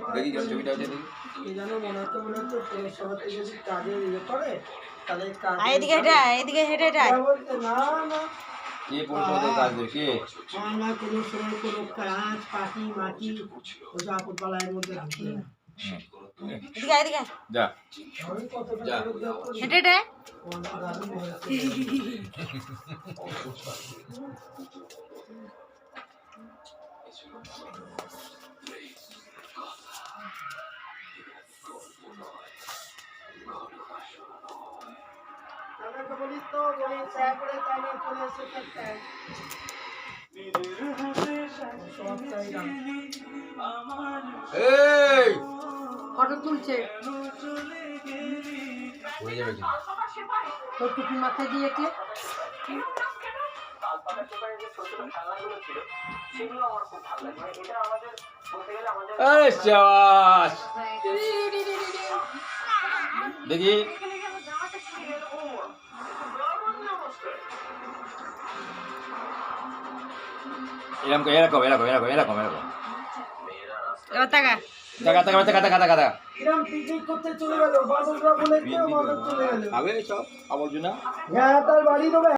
দেখি কেমন ছবিটা আছে দেখি। এদিকে হেঁটে কে পৌরসভাতে কাজ দেবে কে? কোনো সময় কোনো কাজ পাটি মাটি ওটা আপদ পালায়ের মধ্যে রাখি না। এদিকে যা যা হেঁটে এই ফটো তুলছে হয়ে যাবে কি? তোর টুপি মাথায় দিয়েছে আরে শাবাশ দেখি এরকম এরকম এরকম এরকম এরকম এরকম এবার তাকা টাকা টাকা টাকা টাকা টাকা এরকম পিকনিক করতে চলে গেল বাদলরা বলে কেউ বাদল চলে গেল খাবে সব আবর্জনা হ্যাঁ তার বাড়ি দেবে